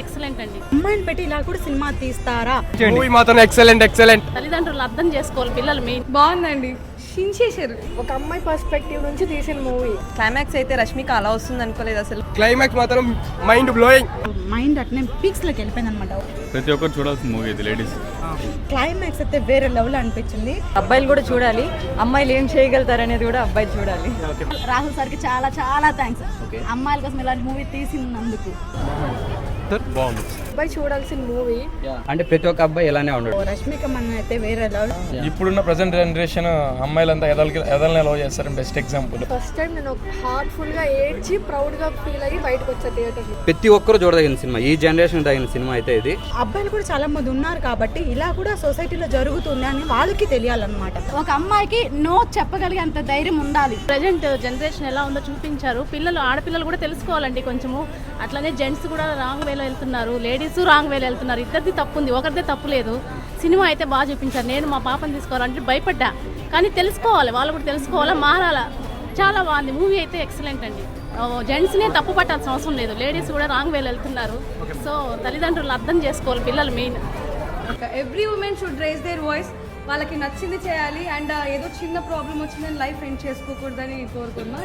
Excellent అండి. అమ్మాయిని పెట్టి ఇలా కూడా సినిమా తీస్తారా? మూవీ మాత్రం ఎక్సలెంట్. తల్లిదండ్రులు అర్థం చేసుకోవాలి, పిల్లలు మెయిన్. బాగుందండి, చించేశారు. ఒక అమ్మాయి పర్స్పెక్టివ్ నుంచి తీసిన మూవీ. క్లైమాక్స్ అయితే రష్మిక అలా వస్తుంది అనుకోలేదు అసలు. క్లైమాక్స్ మాత్రం మైండ్ బ్లోయింగ్. మైండ్ అట్నే పీక్స్ లోకి వెళ్ళిపోయింది అనమాట. ప్రతి ఒక్కరు చూడాల్సిన మూవీ ఇది లేడీస్. క్లైమాక్స్ అయితే వేరే లెవెల్ అనిపించింది. అబ్బాయిలు కూడా చూడాలి, అమ్మాయిలు ఏం చేయగలుగుతారు అనేది కూడా అబ్బాయిలు చూడాలి. రాహుల్ సార్కి చాలా చాలా థ్యాంక్స్, అమ్మాయిల కోసం ఇలాంటి మూవీ తీసినందుకు. బాగుంది. అబ్బాయి చూడాల్సిన మూవీ. అంటే ప్రతి ఒక్క అబ్బాయి ఇలానే ఉండడు. రష్మిక మన అయితే వేరే లెవెల్. ఇప్పుడున్న ప్రజెంట్ జనరేషన్ అమ్మాయిలంతా ఎదల్ని లవ్ చేస్తారు. Best example. ఫస్ట్ టైం నేను హార్ట్ఫుల్ గా ఏడ్చి ప్రౌడ్ గా ఫీల్ అయ్యి బయటకు వచ్చా థియేటర్. ప్రతి ఒక్కరు చూడదగిన సినిమా, ఈ జనరేషన్ తగిన సినిమా అయితే ఇది. అబ్బాయిలు కూడా చాలా మంది ఉన్నారు కాబట్టి ఇలా కూడా సొసైటీలో జరుగుతుంది అని వాళ్ళకి తెలియాలన్నమాట. ఒక అమ్మాయికి నో చెప్పగలిగే అంత ధైర్యం ఉండాలి. ప్రజెంట్ జనరేషన్ ఎలా ఉందో చూపించారు. ఆడపిల్లలు కూడా తెలుసుకోవాలండి కొంచెము. అట్లనే జెంట్స్ కూడా రాంగ్ వేలో వెళ్తున్నారు, లేడీస్ రాంగ్ వేలో వెళ్తున్నారు. ఇద్దరిది తప్పు ఉంది, ఒకరిదే తప్పు లేదు. సినిమా అయితే బాగా చూపించారు. నేను మా పాపని తీసుకోవాలంటే భయపడ్డా, కానీ తెలుసుకోవాలి, వాళ్ళు కూడా తెలుసుకోవాలా, మారాలా. చాలా బాగుంది మూవీ అయితే ఎక్సలెంట్ అండి. జెంట్స్నే తప్పు పట్టాల్సిన అవసరం లేదు, లేడీస్ కూడా రాంగ్ వేలో వెళ్తున్నారు. సో తల్లిదండ్రులు అర్థం చేసుకోవాలి, పిల్లలు main. Every women should raise their voice. వాళ్ళకి నచ్చింది చేయాలి. అండ్ ఏదో చిన్న ప్రాబ్లం వచ్చిందని లైఫ్ ఎండ్ చేసుకోకూడదని కోరుకున్నా.